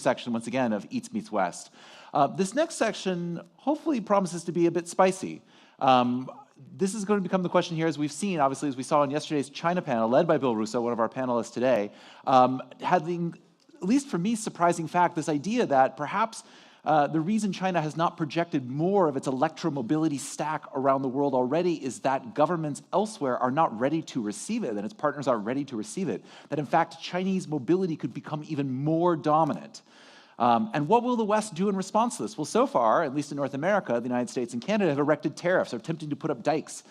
section, once again, of East Meets West. This next section hopefully promises to be a bit spicy. This is going to become the question here, as we've seen, obviously, as we saw in yesterday's China panel, led by Bill Russo, one of our panelists today, having, at least for me, surprising fact, this idea that perhaps the reason China has not projected more of its electromobility stack around the world already is that governments elsewhere are not ready to receive it, and its partners aren't ready to receive it, that in fact Chinese mobility could become even more dominant. And what will the West do in response to this? Well, so far, at least in North America, the United States and Canada have erected tariffs, are attempting to put up dikes.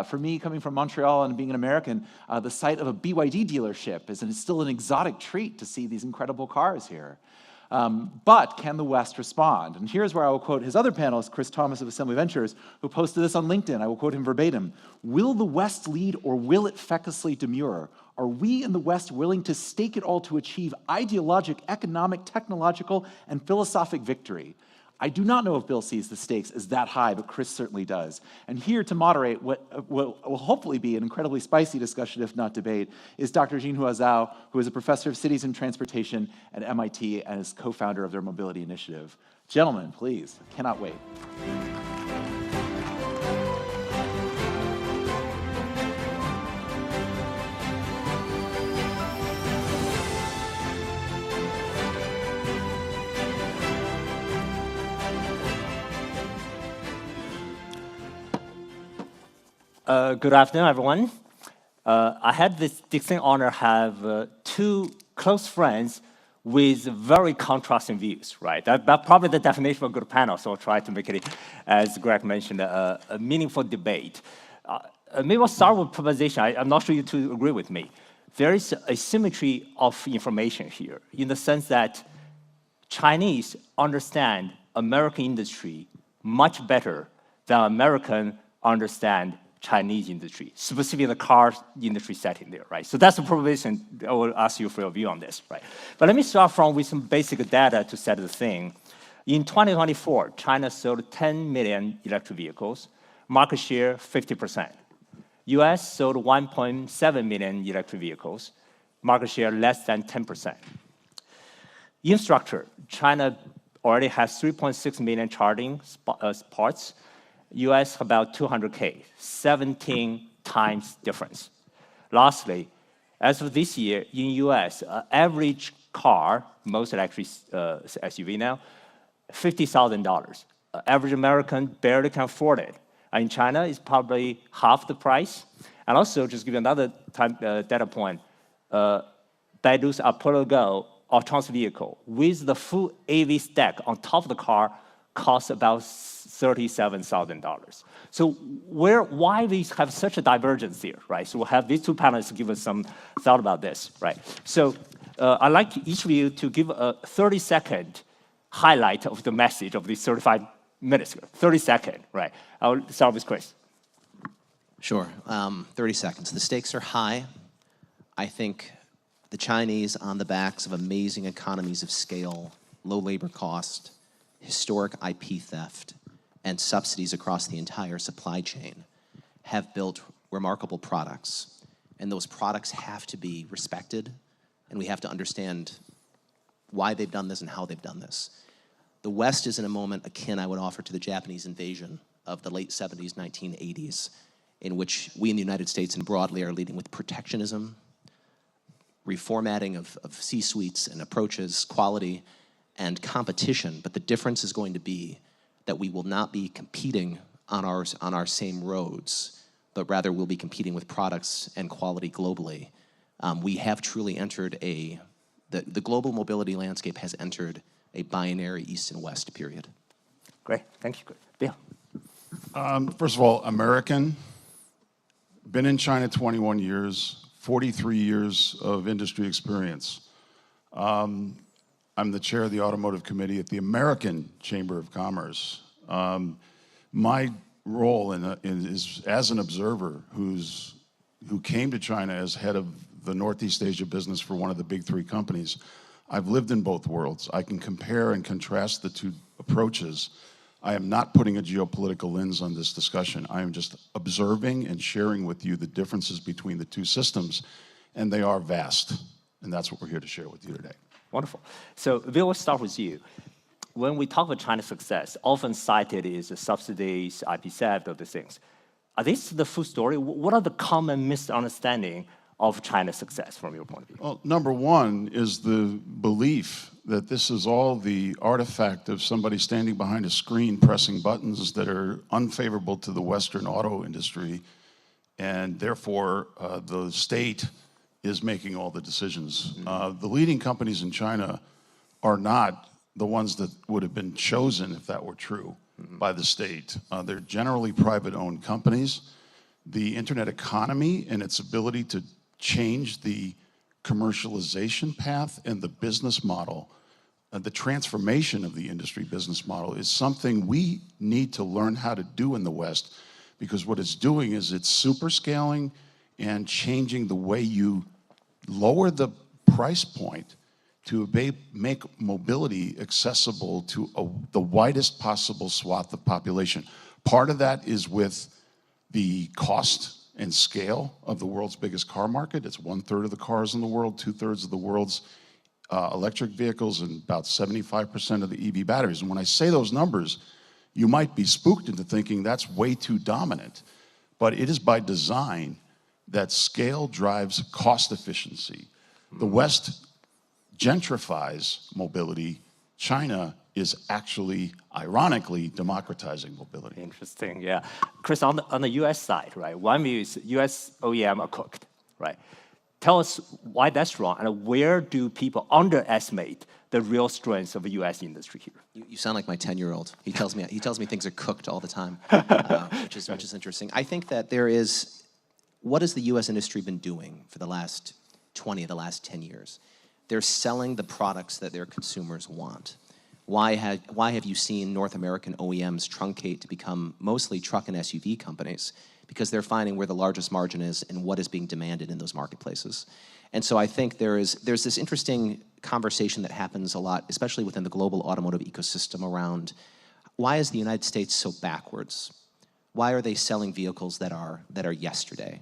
For me, coming from Montreal and being an American, the sight of a BYD dealership is still an exotic treat to see these incredible cars here. But can the West respond? And here's where I will quote his other panelist, Chris Thomas of Assembly Ventures, who posted this on LinkedIn. I will quote him verbatim. "Will the West lead or will it fecusly demur? Are we in the West willing to stake it all to achieve ideologic, economic, technological, and philosophic victory?" I do not know if Bill sees the stakes as that high, but Chris certainly does. And here to moderate what will hopefully be an incredibly spicy discussion, if not debate, is Dr. Jinhua Zhao, who is a professor of cities and transportation at MIT and is co-founder of their mobility initiative. Gentlemen, please, cannot wait. Good afternoon, everyone. I had this distinct honor to have two close friends with very contrasting views, right? That's probably the definition of a good panel, so I'll try to make it, as Greg mentioned, a meaningful debate. Maybe I'll start with proposition. I'm not sure you two agree with me. There is a symmetry of information here, in the sense that Chinese understand American industry much better than American understand Chinese industry, specifically the car industry setting there, right? So that's the proposition. I will ask you for your view on this, right? But let me start with some basic data to set the thing. In 2024, China sold 10 million electric vehicles, market share 50%. US sold 1.7 million electric vehicles, market share less than 10%. Infrastructure, China already has 3.6 million charging ports, US about 200K, 17 times difference. Lastly, as of this year, in US, average car, most electric SUV now, $50,000. Average American barely can afford it. In China, it's probably half the price. And also, just give you another data point, Baidu's Apollo Go autonomous vehicle with the full AV stack on top of the car costs about $37,000. So why we have such a divergence here, right? So we'll have these two panelists give us some thought about this, right? So I'd like each of you to give a 30-second highlight of the message of these 35 minutes, 30-second, right? I'll start with Chris. Sure, 30 seconds. The stakes are high. I think the Chinese, on the backs of amazing economies of scale, low labor cost, historic IP theft, and subsidies across the entire supply chain, have built remarkable products. And those products have to be respected, and we have to understand why they've done this and how they've done this. The West is in a moment akin, I would offer, to the Japanese invasion of the late 70s, 1980s, in which we in the United States and broadly are leading with protectionism, reformatting of C-suites and approaches, quality, and competition. But the difference is going to be that we will not be competing on our same roads, but rather we'll be competing with products and quality globally. We have truly entered the global mobility landscape has entered a binary East and West period. Great, thank you. Bill. First of all, American, been in China 21 years, 43 years of industry experience. I'm the chair of the Automotive Committee at the American Chamber of Commerce. My role is as an observer who came to China as head of the Northeast Asia business for one of the big three companies. I've lived in both worlds. I can compare and contrast the two approaches. I am not putting a geopolitical lens on this discussion. I am just observing and sharing with you the differences between the two systems, and they are vast. And that's what we're here to share with you today. Wonderful. So, Bill, we'll start with you. When we talk about China's success, often cited is the subsidies, IP theft, all these things. Are these the full story? What are the common misunderstanding of China's success from your point of view? Well, number one is the belief that this is all the artifact of somebody standing behind a screen pressing buttons that are unfavorable to the Western auto industry, and therefore the state is making all the decisions. The leading companies in China are not the ones that would have been chosen if that were true by the state. They're generally private-owned companies. The internet economy and its ability to change the commercialization path and the business model, the transformation of the industry business model is something we need to learn how to do in the West, because what it's doing is it's super scaling and changing the way you lower the price point to make mobility accessible to the widest possible swath of population. Part of that is with the cost and scale of the world's biggest car market. It's 1/3 of the cars in the world, 2/3 of the world's electric vehicles, and about 75% of the EV batteries. And when I say those numbers, you might be spooked into thinking that's way too dominant. But it is by design that scale drives cost efficiency. The West gentrifies mobility. China is actually, ironically, democratizing mobility. Interesting, yeah. Chris, on the US side, right, one view is US OEM are cooked, right? Tell us why that's wrong, and where do people underestimate the real strengths of the US industry here? You sound like my 10-year-old. He tells me things are cooked all the time, which is interesting. I think that what has the US industry been doing for the last 20 of the last 10 years? They're selling the products that their consumers want. Why have you seen North American OEMs truncate to become mostly truck and SUV companies? Because they're finding where the largest margin is and what is being demanded in those marketplaces. And so I think there's this interesting conversation that happens a lot, especially within the global automotive ecosystem, around why is the United States so backwards? Why are they selling vehicles that are yesterday?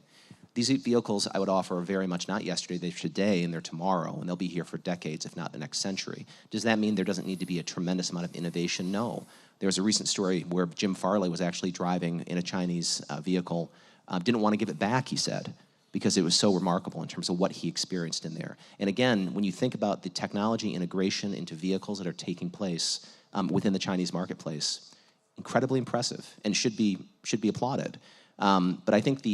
These vehicles, I would offer, are very much not yesterday, they're today and they're tomorrow, and they'll be here for decades, if not the next century. Does that mean there doesn't need to be a tremendous amount of innovation? No. There was a recent story where Jim Farley was actually driving in a Chinese vehicle, didn't want to give it back, he said, because it was so remarkable in terms of what he experienced in there. And again, when you think about the technology integration into vehicles that are taking place within the Chinese marketplace, incredibly impressive and should be applauded. But I think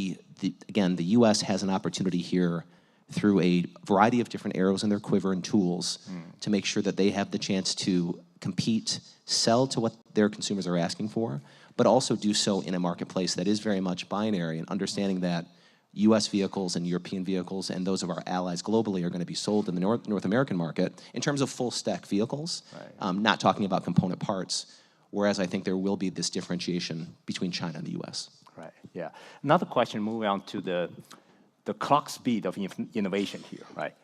again, the U.S. has an opportunity here through a variety of different arrows in their quiver and tools to make sure that they have the chance to compete, sell to what their consumers are asking for, but also do so in a marketplace that is very much binary, and understanding that U.S. vehicles and European vehicles and those of our allies globally are going to be sold in the North American market in terms of full stack vehicles, not talking about component parts, whereas I think there will be this differentiation between China and the U.S. Right, yeah. Another question, moving on to the clock speed of innovation here, right?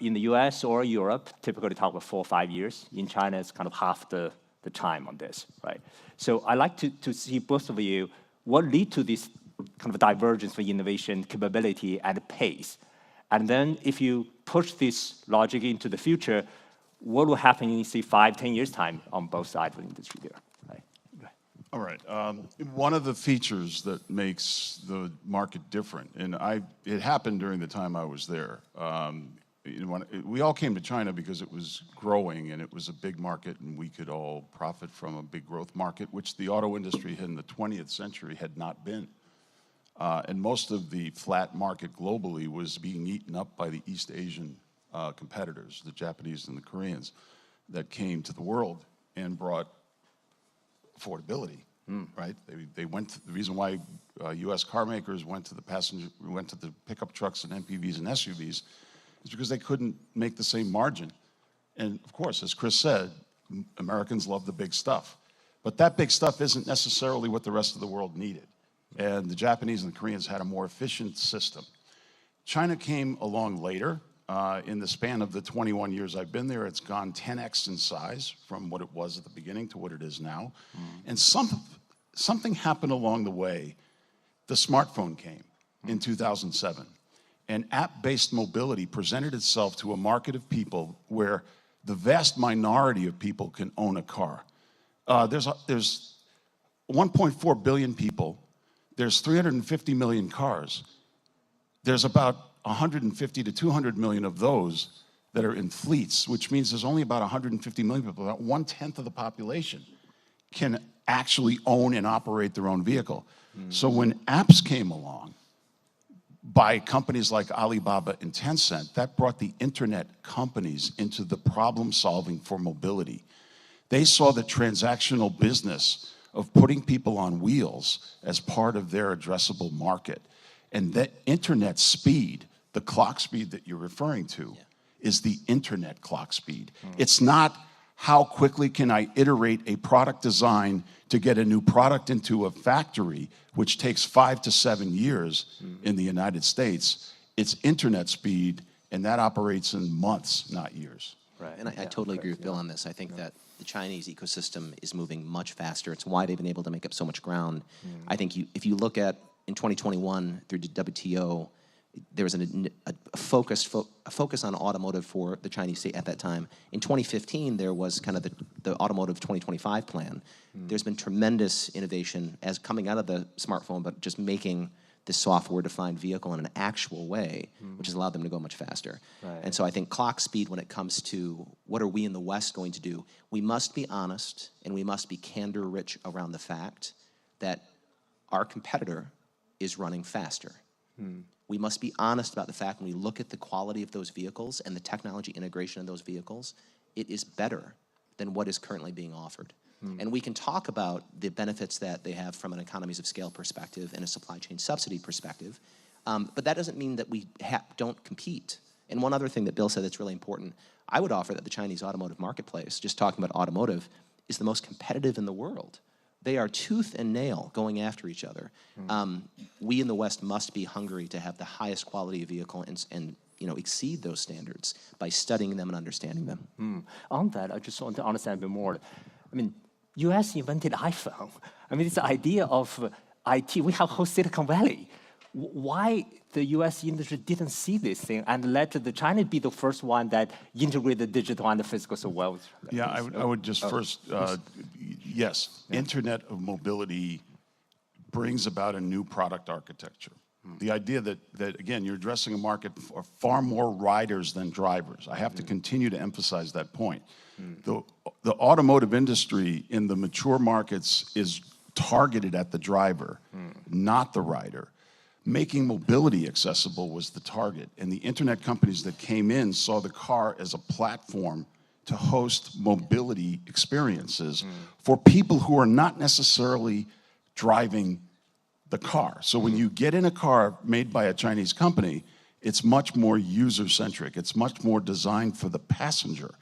In the US or Europe, typically talk about 4 or 5 years. In China, it's kind of half the time on this, right? So I'd like to see both of you, what lead to this kind of divergence for innovation capability and pace? And then if you push this logic into the future, what will happen in, say, 5, 10 years' time on both sides of the industry there? All right. One of the features that makes the market different, and it happened during the time I was there. We all came to China because it was growing and it was a big market and we could all profit from a big growth market, which the auto industry in the 20th century had not been. And most of the flat market globally was being eaten up by the East Asian competitors, the Japanese and the Koreans, that came to the world and brought affordability, right? The reason why U.S. car makers went to the pickup trucks and MPVs and SUVs is because they couldn't make the same margin. And of course, as Chris said, Americans love the big stuff. But that big stuff isn't necessarily what the rest of the world needed. And the Japanese and the Koreans had a more efficient system. China came along later. In the span of the 21 years I've been there, it's gone 10x in size from what it was at the beginning to what it is now. And something happened along the way. The smartphone came in 2007. And app-based mobility presented itself to a market of people where the vast minority of people can own a car. There's 1.4 billion people. There's 350 million cars. There's about 150 to 200 million of those that are in fleets, which means there's only about 150 million people, about 1/10 of the population can actually own and operate their own vehicle. So when apps came along by companies like Alibaba and Tencent, that brought the internet companies into the problem solving for mobility. They saw the transactional business of putting people on wheels as part of their addressable market. And that internet speed, the clock speed that you're referring to, is the internet clock speed. It's not how quickly can I iterate a product design to get a new product into a factory, which takes 5 to 7 years in the United States. It's internet speed, and that operates in months, not years. Right. And I totally agree with Bill on this. I think that the Chinese ecosystem is moving much faster. It's why they've been able to make up so much ground. I think if you look at in 2021 through the WTO, there was a focus on automotive for the Chinese state at that time. In 2015, there was kind of the Automotive 2025 plan. There's been tremendous innovation as coming out of the smartphone, but just making the software-defined vehicle in an actual way, which has allowed them to go much faster. Right. And so I think clock speed, when it comes to what are we in the West going to do, we must be honest and we must be candor-rich around the fact that our competitor is running faster. We must be honest about the fact when we look at the quality of those vehicles and the technology integration of those vehicles, it is better than what is currently being offered. And we can talk about the benefits that they have from an economies of scale perspective and a supply chain subsidy perspective, but that doesn't mean that we don't compete. And one other thing that Bill said that's really important, I would offer that the Chinese automotive marketplace, just talking about automotive, is the most competitive in the world. They are tooth and nail going after each other. We in the West must be hungry to have the highest quality of vehicle and exceed those standards by studying them and understanding them. On that, I just want to understand a bit more. I mean, US invented iPhone. I mean, this idea of IT, we have whole Silicon Valley. Why the US industry didn't see this thing and let the China be the first one that integrated the digital and the physical so well? Yeah, I would just first, yes, Internet of Mobility brings about a new product architecture. The idea that, again, you're addressing a market for far more riders than drivers. I have to continue to emphasize that point. The automotive industry in the mature markets is targeted at the driver, not the rider. Making mobility accessible was the target, and the internet companies that came in saw the car as a platform to host mobility experiences for people who are not necessarily driving the car. So when you get in a car made by a Chinese company, it's much more user-centric. It's much more designed for the passenger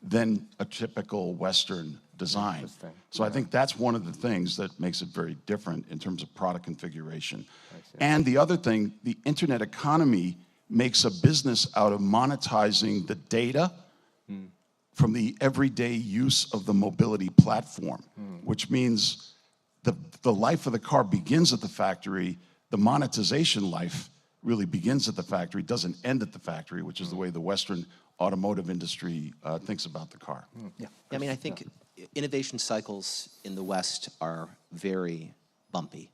than a typical Western design. So I think that's one of the things that makes it very different in terms of product configuration. And the other thing, the internet economy makes a business out of monetizing the data from the everyday use of the mobility platform, which means the life of the car begins at the factory. The monetization life really begins at the factory, doesn't end at the factory, which is the way the Western automotive industry thinks about the car. I mean, I think innovation cycles in the West are very bumpy.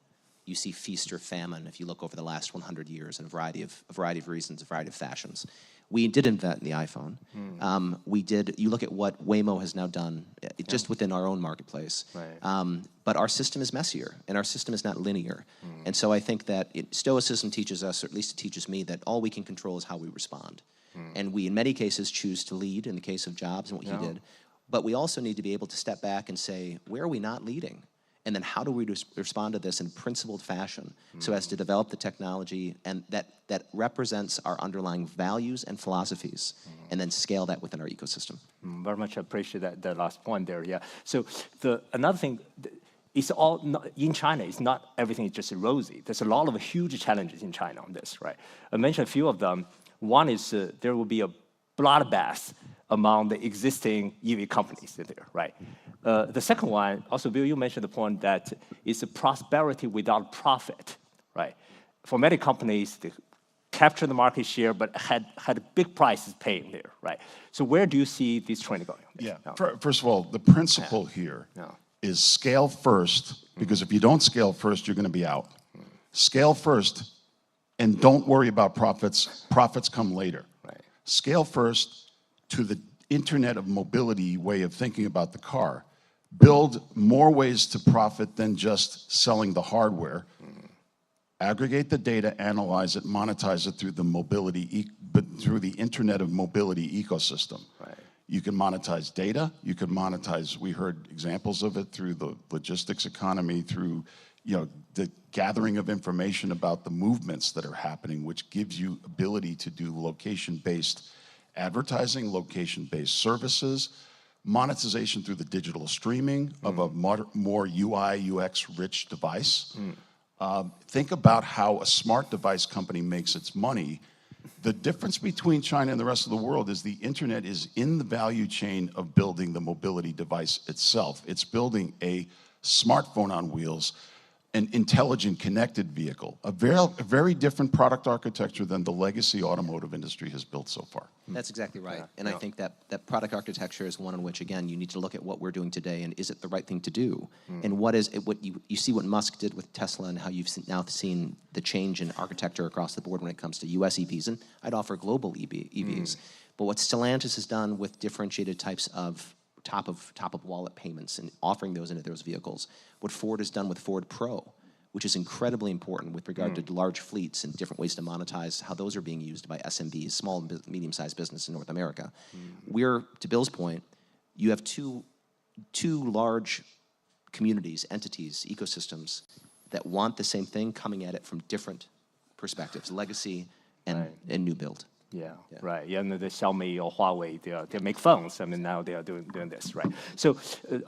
You see feast or famine if you look over the last 100 years in a variety of reasons, a variety of fashions. We did invent the iPhone. You look at what Waymo has now done just within our own marketplace. But our system is messier, and our system is not linear. And so I think that Stoicism teaches us, or at least it teaches me, that all we can control is how we respond. And we, in many cases, choose to lead, in the case of Jobs and what he did. But we also need to be able to step back and say, where are we not leading? And then how do we respond to this in principled fashion so as to develop the technology and that represents our underlying values and philosophies, and then scale that within our ecosystem? Very much appreciate that last point there, yeah. So another thing, it's all in China, it's not everything is just rosy. There's a lot of huge challenges in China on this, right? I mentioned a few of them. One is there will be a bloodbath among the existing EV companies in there, right? The second one, also, Bill, you mentioned the point that it's a prosperity without profit, right? For many companies, the captured the market share, but had big prices paying there, right? So where do you see this trend going? Yeah. First of all, the principle here is scale first, because if you don't scale first, you're going to be out. Scale first, and don't worry about profits. Profits come later. Right. Scale first to the Internet of Mobility way of thinking about the car. Build more ways to profit than just selling the hardware. Aggregate the data, analyze it, monetize it through through the Internet of Mobility ecosystem. Right. You can monetize data. You can monetize. We heard examples of it through the logistics economy, through the gathering of information about the movements that are happening, which gives you ability to do location-based advertising, location-based services, monetization through the digital streaming of a more UI, UX-rich device. Think about how a smart device company makes its money. The difference between China and the rest of the world is the internet is in the value chain of building the mobility device itself. It's building a smartphone on wheels, an intelligent connected vehicle, a very different product architecture than the legacy automotive industry has built so far. That's exactly right. And I think that product architecture is one in which, again, you need to look at what we're doing today and is it the right thing to do? And what is it, what you see what Musk did with Tesla and how you've now seen the change in architecture across the board when it comes to US EVs, and I'd offer global EVs. But what Stellantis has done with differentiated types of top of wallet payments and offering those into those vehicles, what Ford has done with Ford Pro, which is incredibly important with regard to large fleets and different ways to monetize how those are being used by SMBs, small and medium-sized business in North America. We're, to Bill's point, you have two large communities, entities, ecosystems that want the same thing coming at it from different perspectives, legacy and new build. Yeah, right. Yeah, and the Xiaomi or Huawei, they make phones. I mean, now they are doing this, right? So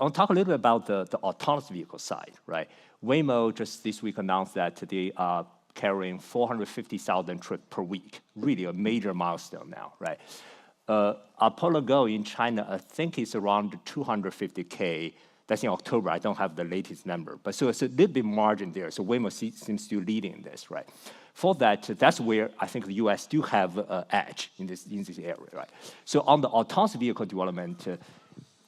I'll talk a little bit about the autonomous vehicle side, right? Waymo just this week announced that they are carrying 450,000 trips per week. Really a major milestone now, right? Apollo Go in China, I think it's around 250K. That's in October. I don't have the latest number, but so it's a little bit margin there. So Waymo seems to be leading this, right? For that, that's where I think the U.S. do have an edge in this area, right? So on the autonomous vehicle development,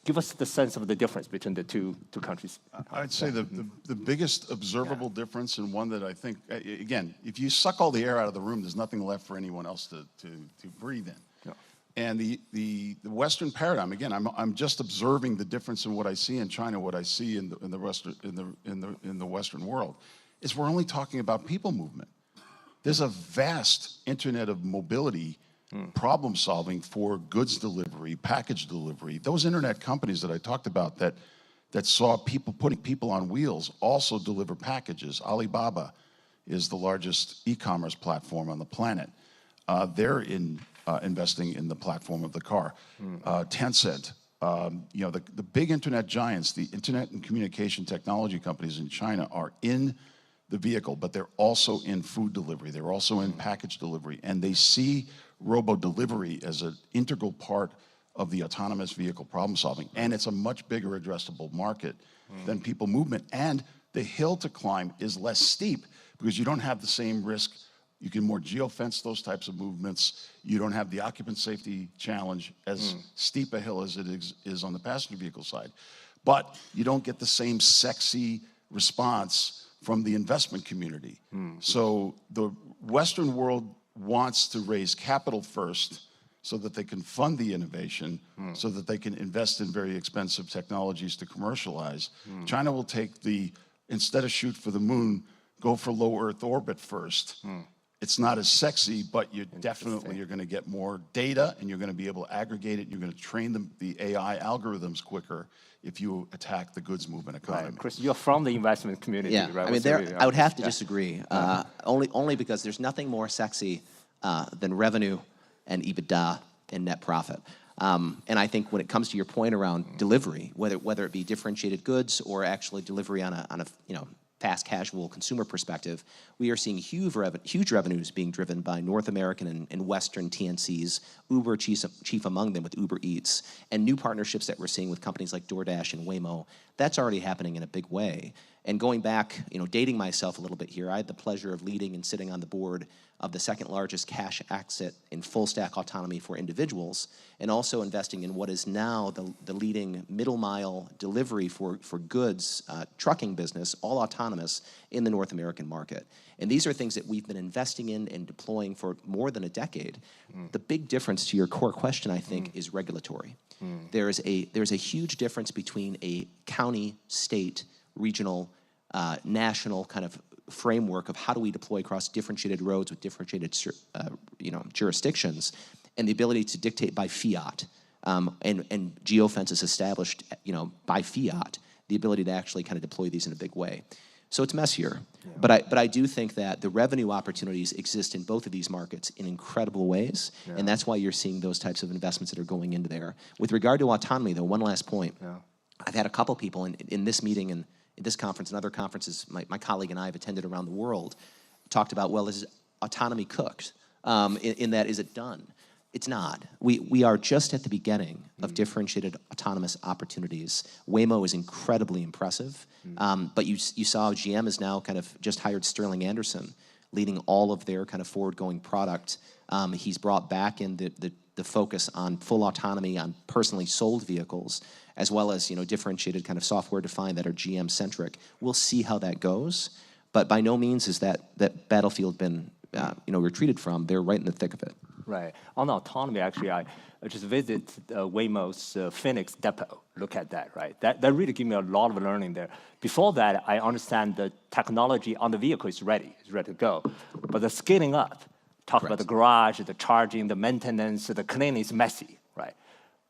give us the sense of the difference between the two countries. I'd say the biggest observable difference, and one that I think, again, if you suck all the air out of the room, there's nothing left for anyone else to breathe in. Yeah. And the Western paradigm, again, I'm just observing the difference in what I see in China, what I see in the Western world, is we're only talking about people movement. There's a vast Internet of Mobility problem solving for goods delivery, package delivery. Those internet companies that I talked about that saw people putting people on wheels also deliver packages. Alibaba is the largest e-commerce platform on the planet. They're investing in the platform of the car. Tencent, the big internet giants, the internet and communication technology companies in China are in the vehicle, but they're also in food delivery. They're also in package delivery, and they see robo-delivery as an integral part of the autonomous vehicle problem solving, and it's a much bigger addressable market than people movement, and the hill to climb is less steep because you don't have the same risk. You can more geofence those types of movements. You don't have the occupant safety challenge as steep a hill as it is on the passenger vehicle side, but you don't get the same sexy response from the investment community. So the Western world wants to raise capital first so that they can fund the innovation, so that they can invest in very expensive technologies to commercialize. China will take instead of shoot for the moon, go for low Earth orbit first. It's not as sexy, but you're going to get more data, and you're going to be able to aggregate it. You're going to train the AI algorithms quicker if you attack the goods movement economy. Right. Chris, you're from the investment community, right? I mean, I would have to disagree, only because there's nothing more sexy than revenue and EBITDA and net profit. And I think when it comes to your point around delivery, whether it be differentiated goods or actually delivery on a fast casual consumer perspective, we are seeing huge revenues being driven by North American and Western TNCs, Uber chief among them with Uber Eats, and new partnerships that we're seeing with companies like DoorDash and Waymo. That's already happening in a big way. And going back, dating myself a little bit here, I had the pleasure of leading and sitting on the board of the second largest cash asset in full stack autonomy for individuals, and also investing in what is now the leading middle mile delivery for goods, trucking business, all autonomous in the North American market. And these are things that we've been investing in and deploying for more than a decade. The big difference to your core question, I think, is regulatory. There's a huge difference between a county, state, regional, national kind of framework of how do we deploy across differentiated roads with differentiated jurisdictions, and the ability to dictate by fiat, and geofences established by fiat, the ability to actually kind of deploy these in a big way. So it's messier, but I do think that the revenue opportunities exist in both of these markets in incredible ways, and that's why you're seeing those types of investments that are going into there. With regard to autonomy, though, one last point. I've had a couple people in this meeting and in this conference and other conferences my colleague and I have attended around the world, talked about, well, is autonomy cooked? In that, is it done? It's not. We are just at the beginning of differentiated autonomous opportunities. Waymo is incredibly impressive, but you saw GM has now kind of just hired Sterling Anderson, leading all of their kind of forward-going product. He's brought back in the focus on full autonomy on personally sold vehicles, as well as differentiated kind of software-defined that are GM-centric. We'll see how that goes, but by no means is that battlefield been retreated from. They're right in the thick of it. Right. On autonomy, actually, I just visited Waymo's Phoenix depot. Look at that, right? That really gave me a lot of learning there. Before that, I understand the technology on the vehicle is ready to go. But the scaling up, talk about the garage, the charging, the maintenance, the cleaning is messy, right?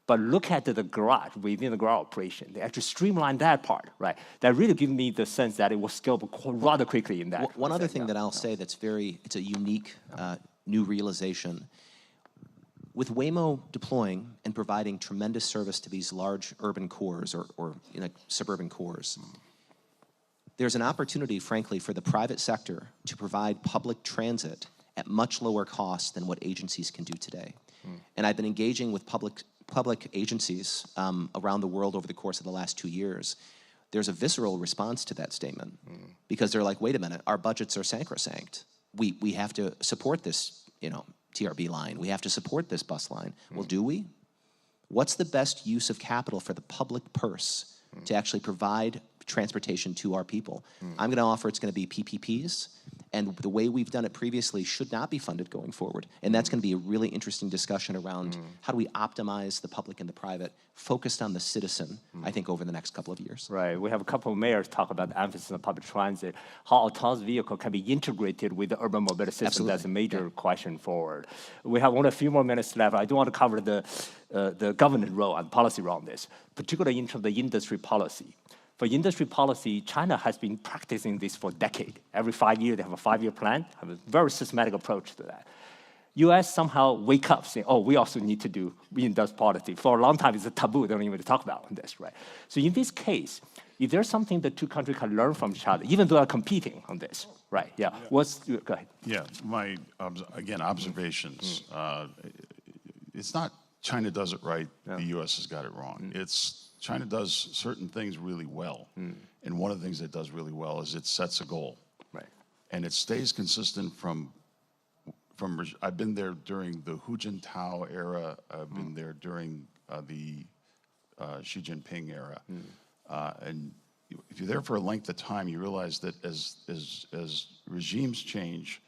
But look at the garage, within the garage operation. They actually streamlined that part, right? That really gave me the sense that it was scalable rather quickly in that. One other thing that I'll say that's it's a unique new realization. With Waymo deploying and providing tremendous service to these large urban cores or suburban cores, there's an opportunity, frankly, for the private sector to provide public transit at much lower cost than what agencies can do today. And I've been engaging with public agencies around the world over the course of the last 2 years. There's a visceral response to that statement because they're like, wait a minute, our budgets are sacrosanct. We have to support this, TRB line. We have to support this bus line. Well, do we? What's the best use of capital for the public purse to actually provide transportation to our people? I'm going to offer it's going to be PPPs, and the way we've done it previously should not be funded going forward. And that's going to be a really interesting discussion around how do we optimize the public and the private, focused on the citizen, I think, over the next couple of years. Right. We have a couple of mayors talk about the emphasis on public transit, how autonomous vehicle can be integrated with the urban mobility system. Absolutely. That's a major question forward. We have only a few more minutes left. I do want to cover the government role and policy role on this, particularly in terms of the industry policy. For industry policy, China has been practicing this for a decade. Every 5 years, they have a 5-year plan, have a very systematic approach to that. US somehow wake up saying, oh, we also need to do industrial policy. For a long time, it's a taboo. They don't even talk about this, right? So in this case, if there's something the two countries can learn from each other, even though they're competing on this, right? Yeah. Go ahead. Yeah, my, again, observations. It's not China does it right, the US has got it wrong. It's China does certain things really well. And one of the things it does really well is it sets a goal. Right. And it stays consistent from I've been there during the Hu Jintao era. I've been there during the Xi Jinping era. And if you're there for a length of time, you realize that as regimes change,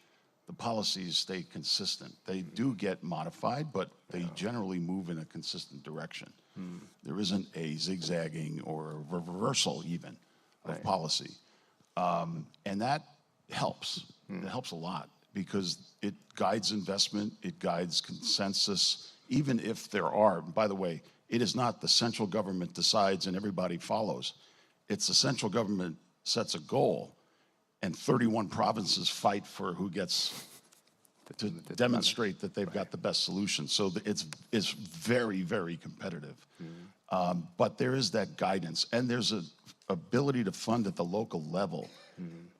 the policies stay consistent. They do get modified, but they generally move in a consistent direction. There isn't a zigzagging or a reversal even of policy. And that helps. It helps a lot because it guides investment, it guides consensus, even if there are, by the way, it is not the central government decides and everybody follows. It's the central government sets a goal and 31 provinces fight for who gets to demonstrate that they've got the best solution. So it's very, very competitive. But there is that guidance, and there's an ability to fund at the local level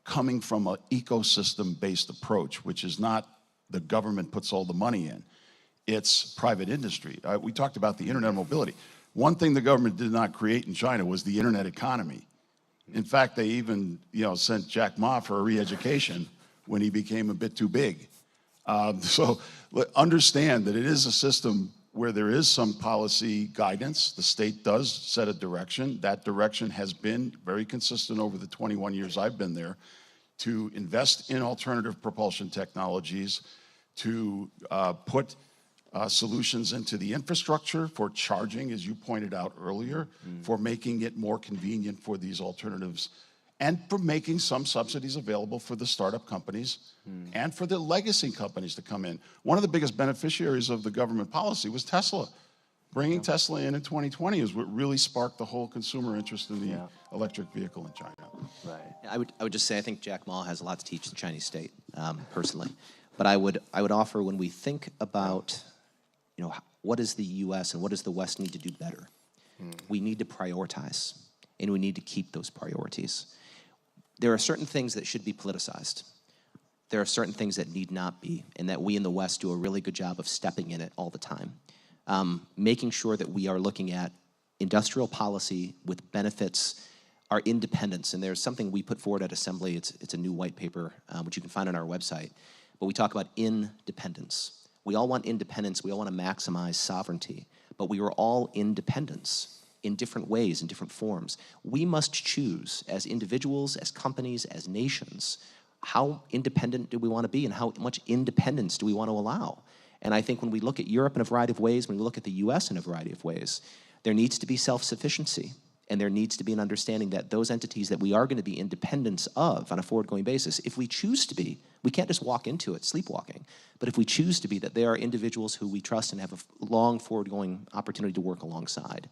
coming from an ecosystem-based approach, which is not the government puts all the money in. It's private industry. We talked about the internet mobility. One thing the government did not create in China was the internet economy. In fact, they even, sent Jack Ma for a re-education when he became a bit too big. So understand that it is a system where there is some policy guidance. The state does set a direction. That direction has been very consistent over the 21 years I've been there, to invest in alternative propulsion technologies, to put solutions into the infrastructure for charging, as you pointed out earlier, for making it more convenient for these alternatives, and for making some subsidies available for the startup companies and for the legacy companies to come in. One of the biggest beneficiaries of the government policy was Tesla. Bringing Tesla in 2020 is what really sparked the whole consumer interest in the electric vehicle in China. Right. I would just say I think Jack Ma has a lot to teach the Chinese state, personally. But I would offer, when we think about what does the U.S. and what does the West need to do better, we need to prioritize, and we need to keep those priorities. There are certain things that should be politicized. There are certain things that need not be, and that we in the West do a really good job of stepping in it all the time. Making sure that we are looking at industrial policy with benefits, our independence. And there's something we put forward at Assembly. It's a new white paper, which you can find on our website. But we talk about independence. We all want independence. We all want to maximize sovereignty. But we are all independents in different ways, in different forms. We must choose, as individuals, as companies, as nations, how independent do we want to be, and how much independence do we want to allow? And I think when we look at Europe in a variety of ways, when we look at the US in a variety of ways, there needs to be self-sufficiency, and there needs to be an understanding that those entities that we are going to be independents of on a forward-going basis, if we choose to be, we can't just walk into it sleepwalking, but if we choose to be, that they are individuals who we trust and have a long forward-going opportunity to work alongside.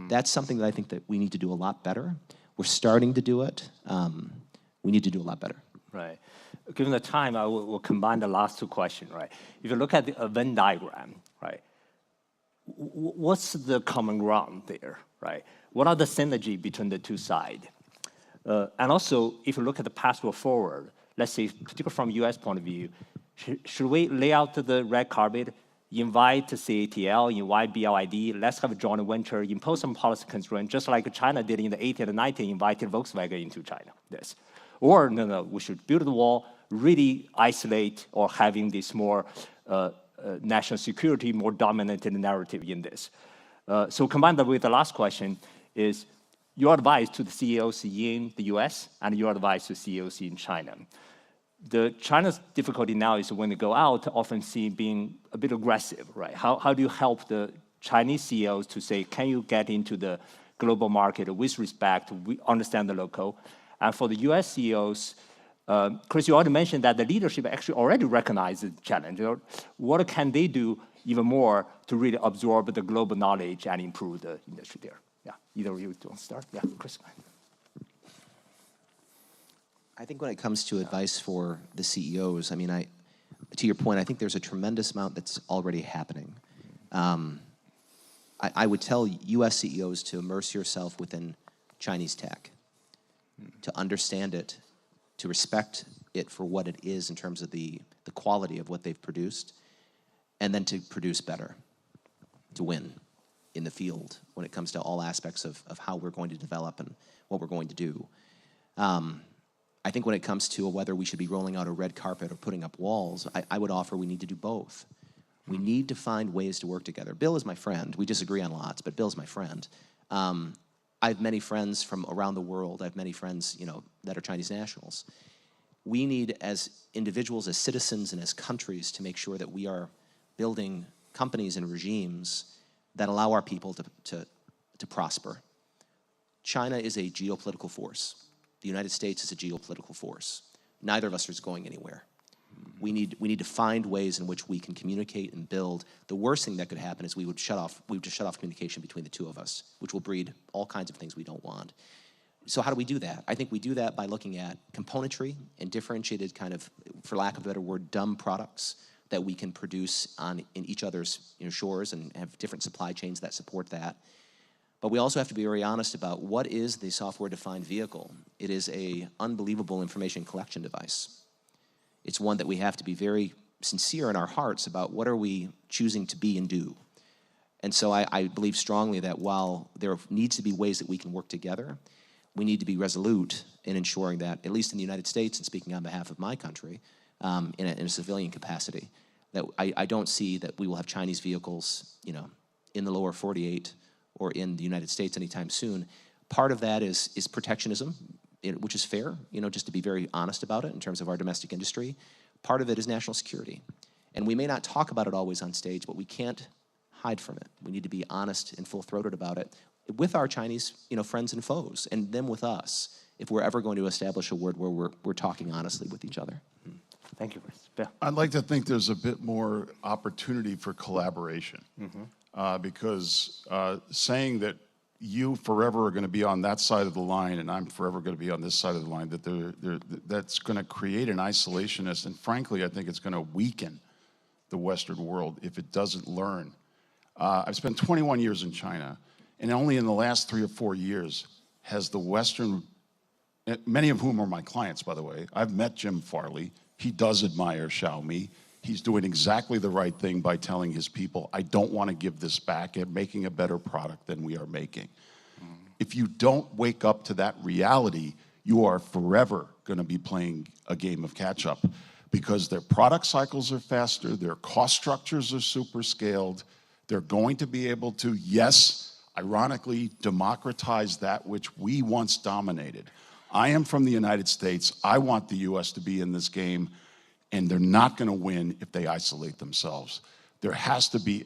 That's something that I think that we need to do a lot better. We're starting to do it. We need to do a lot better. Right. Given the time, I will combine the last two questions, right? If you look at the Venn diagram, right, what's the common ground there, right? What are the synergy between the two sides? And also, if you look at the path forward, let's say, particularly from US point of view, should we lay out the red carpet, invite CATL, invite BYD, let's have a joint venture, impose some policy constraint, just like China did in the 80s and 90s, invited Volkswagen into China, yes. Or, no, we should build the wall, really isolate, or having this more national security, more dominant narrative in this. So combined with the last question is your advice to the CEOs in the US and your advice to CEOs in China. China's difficulty now is when they go out, often seen being a bit aggressive, right? How do you help the Chinese CEOs to say, can you get into the global market with respect, we understand the local? And for the US CEOs, Chris, you already mentioned that the leadership actually already recognizes the challenge. What can they do even more to really absorb the global knowledge and improve the industry there? Yeah, either of you want to start? Yeah, Chris. I think when it comes to advice for the CEOs, I mean, to your point, I think there's a tremendous amount that's already happening. I would tell US CEOs to immerse yourself within Chinese tech, to understand it, to respect it for what it is in terms of the quality of what they've produced, and then to produce better, to win in the field when it comes to all aspects of how we're going to develop and what we're going to do. I think when it comes to whether we should be rolling out a red carpet or putting up walls, I would offer we need to do both. We need to find ways to work together. Bill is my friend. We disagree on lots, but Bill's my friend. I have many friends from around the world. I have many friends, that are Chinese nationals. We need, as individuals, as citizens, and as countries, to make sure that we are building companies and regimes that allow our people to prosper. China is a geopolitical force. The United States is a geopolitical force. Neither of us is going anywhere. We need to find ways in which we can communicate and build. The worst thing that could happen is we would just shut off communication between the two of us, which will breed all kinds of things we don't want. So how do we do that? I think we do that by looking at componentry and differentiated kind of, for lack of a better word, dumb products that we can produce in each other's shores and have different supply chains that support that. But we also have to be very honest about what is the software-defined vehicle. It is an unbelievable information collection device. It's one that we have to be very sincere in our hearts about what are we choosing to be and do. And so I believe strongly that while there needs to be ways that we can work together, we need to be resolute in ensuring that, at least in the United States, and speaking on behalf of my country, in a civilian capacity, that I don't see that we will have Chinese vehicles, in the lower 48 or in the United States anytime soon. Part of that is protectionism, which is fair, just to be very honest about it in terms of our domestic industry. Part of it is national security. And we may not talk about it always on stage, but we can't hide from it. We need to be honest and full-throated about it with our Chinese, friends and foes, and them with us, if we're ever going to establish a world where we're talking honestly with each other. Thank you, Chris. Bill. I'd like to think there's a bit more opportunity for collaboration, because saying that you forever are going to be on that side of the line and I'm forever going to be on this side of the line, that's going to create an isolationist, and frankly, I think it's going to weaken the Western world if it doesn't learn. I've spent 21 years in China, and only in the last 3 or 4 years has the Western, many of whom are my clients, by the way. I've met Jim Farley. He does admire Xiaomi. He's doing exactly the right thing by telling his people, I don't want to give this back at making a better product than we are making. If you don't wake up to that reality, you are forever going to be playing a game of catch-up, because their product cycles are faster, their cost structures are super scaled, they're going to be able to, yes, ironically, democratize that which we once dominated. I am from the United States. I want the US to be in this game, and they're not going to win if they isolate themselves. There has to be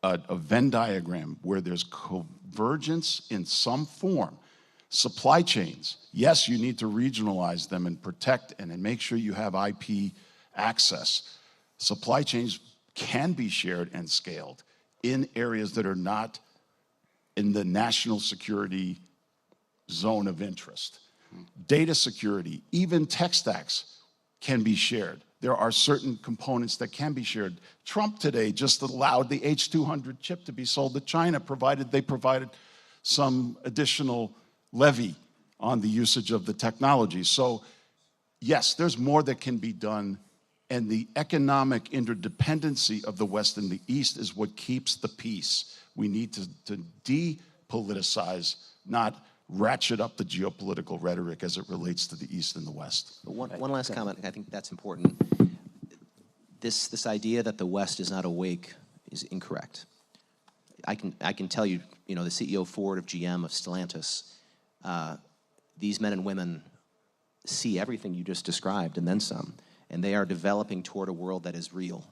a Venn diagram where there's convergence in some form. Supply chains, yes, you need to regionalize them and protect and make sure you have IP access. Supply chains can be shared and scaled in areas that are not in the national security zone of interest. Data security, even tech stacks can be shared. There are certain components that can be shared. Trump today just allowed the H200 chip to be sold to China, provided they provided some additional levy on the usage of the technology. So yes, there's more that can be done, and the economic interdependency of the West and the East is what keeps the peace. We need to depoliticize, not ratchet up the geopolitical rhetoric as it relates to the East and the West. But one last comment, I think that's important. This idea that the West is not awake is incorrect. I can tell you, the CEO Ford of GM, of Stellantis, these men and women see everything you just described and then some, and they are developing toward a world that is real,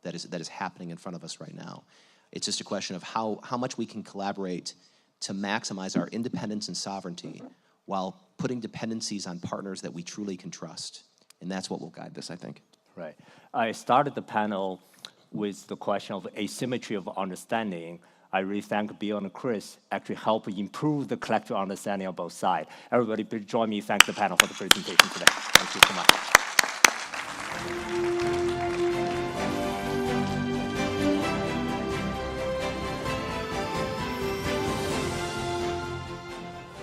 that is happening in front of us right now. It's just a question of how much we can collaborate to maximize our independence and sovereignty while putting dependencies on partners that we truly can trust. And that's what will guide this, I think. Right. I started the panel with the question of asymmetry of understanding. I really thank Bill and Chris actually help improve the collective understanding on both sides. Everybody, please join me, thank the panel for the presentation today. Thank you so much.